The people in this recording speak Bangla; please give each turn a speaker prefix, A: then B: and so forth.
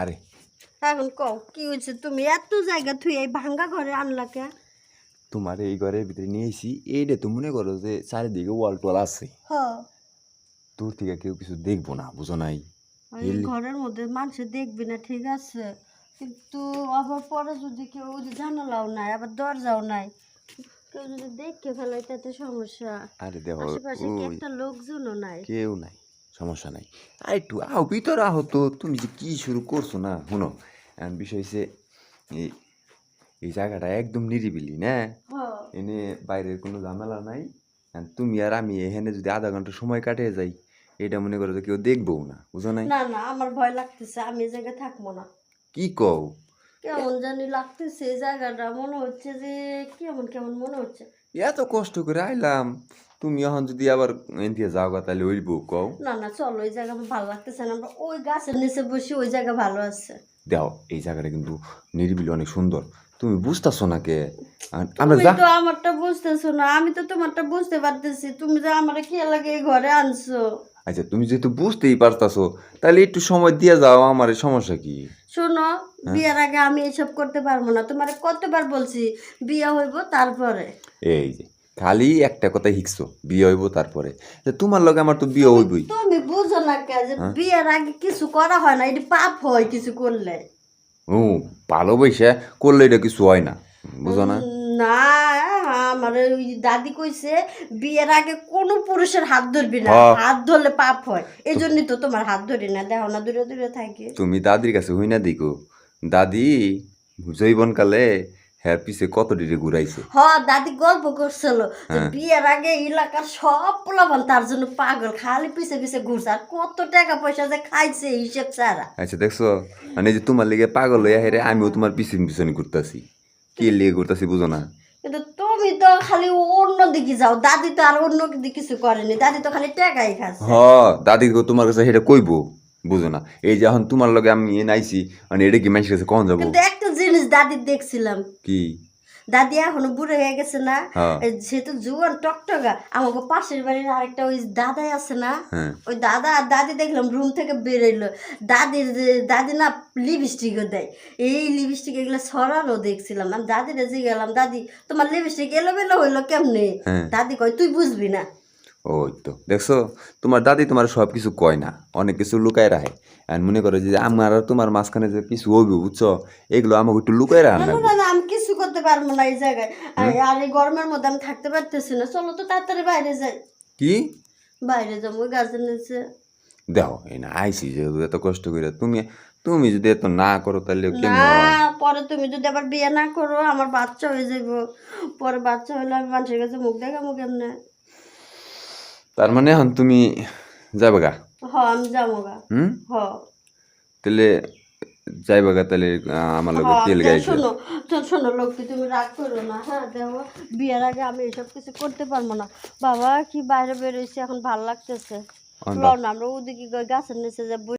A: আরে
B: এখন কও কি হয়েছে? তুমি এত জায়গা থুই এই ভাঙ্গা ঘরে আনলা কে?
A: তোমার এই ঘরের ভিতরে নিয়ে এসি, এইটা তো মনে করো যে চারিদিকে ওয়াল টোয়াল আছে,
B: হ,
A: দূর থেকে কেউ কিছু দেখবো না, বুঝো নাই?
B: এই ঘরের মধ্যে মানুষ দেখবি না ঠিক আছে, কিন্তু আবার পরে যদি কেউ ওই যে জানালাও নাই আবার দরজাও নাই, কেউ যদি দেখে ফেলে তাতে সমস্যা।
A: আরে দেখো,
B: আশেপাশে কি
A: ওই
B: একটা লোকজনও নাই?
A: কেউ নাই, সমস্যা নাই। আর একটু আও ভিতরে আহো তো, তুমি যে কি শুরু করছো না শুনো। এখন বিষয় হচ্ছে এই এই জায়গাটা একদম নিরিবিলি না,
B: হ,
A: এনে বাইরের কোনো ঝামেলা নাই। এখন তুমি আর আমি এখানে যদি আধা ঘন্টা সময় কাটিয়ে যাই, এটা মনে করো যে কেউ দেখবো না, বুঝো নাই?
B: না না, আমার ভয় লাগতেছে, আমি এই জায়গায় থাকবো না।
A: কি কও?
B: কেমন জানি লাগতেছে এই জায়গাটা, মনে হচ্ছে যে কেমন কেমন মনে হচ্ছে।
A: এত কষ্ট করে আইলাম, তুমি এখন যদি আবার এনথিয়ে যাও গা তাহলে ওই বউ কও।
B: না না, চলো, ওই জায়গা আমার ভালো লাগতেছে না, আমরা ওই গাছের নিচে বসি, ওই জায়গা ভালো আছে।
A: দাও, এই জায়গাটা কিন্তু নিরিবিলি অনেক সুন্দর, তুমি বুঝতেছো না কে? আমরা
B: তুমি
A: যা।
B: তো আমারটা বুঝতেছো না, আমি তো তোমারটা বুঝতে পারতেছি, তুমি যে আমার কে লাগে এই ঘরে আনছো।
A: আচ্ছা, তুমি যেহেতু বুঝতেই পারতাছো, তাহলে একটু সময় দিয়ে যাও, আমার সমস্যা কি?
B: শোনো, বিয়ের আগে আমি এসব করতে পারবো না, তোমার কতবার বলছি বিয়ে হইব তারপরে।
A: এই যে খালি একটা কথা শিখছো, বিয়ে হইব তারপরে, যে তোমার লগে আমার তো বিয়ে
B: তুমি
A: হইবই।
B: তুমি বুঝো না কে যে বিয়ের আগে কিছু করা হয় না, এটি পাপ হয় কিছু করলে।
A: ও, ভালোবাসা করলে এটা কিছু হয় না, বুঝো না?
B: না, আমার ওই দাদি কইছে বিয়ের আগে কোনো পুরুষের হাত ধরবি না,
A: হ,
B: হাত ধরলে পাপ হয়, এই জন্যই তো তোমার হাত ধরি না, দেখো না দূরে দূরে থাকি।
A: তুমি দাদির কাছে হই না দিকো, দাদি জৈবনকালে হ্যাঁ পিছে কত ডিরে ঘুরাইছে।
B: হ, দাদি গল্প করছিল যে
A: হ্যাঁ,
B: বিয়ের আগে এলাকার সব পোলাপান তার জন্য পাগল, খালি পিছে পিছে ঘুরছে, আর কত টাকা পয়সা যে খাইছে হিসেব ছাড়া।
A: আচ্ছা দেখছো, মানে এই যে তোমার লিগে পাগল হইয়া হেরে আমিও তোমার পিছন পিছনে ঘুরতাছি, কি লিগে ঘুরতাছি বুঝো না?
B: কিন্তু তুমি তো খালি অন্য দিকে যাও, দাদি তো আর অন্য দিকে কিছু করেনি, দাদি তো খালি টাকাই
A: হ,
B: খাচ্ছে।
A: দাদি তোমার কাছে সেটা কইবো, বুঝো না? এই যে এখন তোমার লগে আমি নাইছি, মানে এটা কি মানুষের কাছে কখন যাবো?
B: কিন্তু একটা জিনিস দাদির দেখছিলাম,
A: কি?
B: দাদি এখনো বুড়ো হয়ে গেছে না,
A: হ্যাঁ,
B: সে তো জুয়ান টকটকা। আমাকে পাশের বাড়ির আরেকটা ওই দাদাই আছে না,
A: হ্যাঁ,
B: ওই দাদা আর দাদি দেখলাম রুম থেকে বেরোইলো, দাদি না লিপস্টিকও দেয়, এই লিপস্টিক এগুলো ছড়ানো দেখছিলাম, আমি দাদিরে গেলাম, দাদি তোমার লিপস্টিক এলোমেলো হইলো কেমনে?
A: হ্যাঁ।
B: দাদি কয় তুই বুঝবি না।
A: ওই তো দেখছো, তোমার দাদি তোমার সব কিছু কয় না, অনেক কিছু লুকায় রাখে। আর মনে করো যে আমার আর তোমার মাঝখানে যে কিছু হইবে, বুঝছো? এগুলো আমাকে একটু লুকায় রাখার
B: না না
A: লাগবে।
B: না না, আমি কিছু করতে পারবো না এই জায়গায়, আর
A: হুম?
B: আর এই গরমের মধ্যে আমি থাকতে পারতেছি না, চলো তো তাড়াতাড়ি বাইরে যাই।
A: কি?
B: বাইরে যাবো ওই গাছের নিচে।
A: দেখো এই না আইসি যেহেতু এত কষ্ট করে, তুমি তুমি যদি এত না করো তাহলে
B: না,
A: কেমনে হয়?
B: পরে তুমি যদি আবার বিয়ে না করো আমার বাচ্চা হয়ে যাইব, পরে বাচ্চা হলে আমি মানুষের কাছে মুখ দেখাবো কেমনে?
A: তার মানে এখন তুমি যাবে গা?
B: হ, আমি যাবো গা।
A: হুম?
B: হ,
A: তাহলে যাইবে গা, তাহলে আমার
B: হ,
A: লগে তেল গাইছে।
B: শোনো, শোনো লক্ষ্মী, তুমি রাগ করো না, হ্যাঁ দেখো, বিয়ের আগে আমি এসব কিছু করতে পারবো না। বাবা কি বাইরে বেরোইছে, এখন ভাল লাগতেছে। ল না আমরা ওদিকে গাছের নিচে যাবো।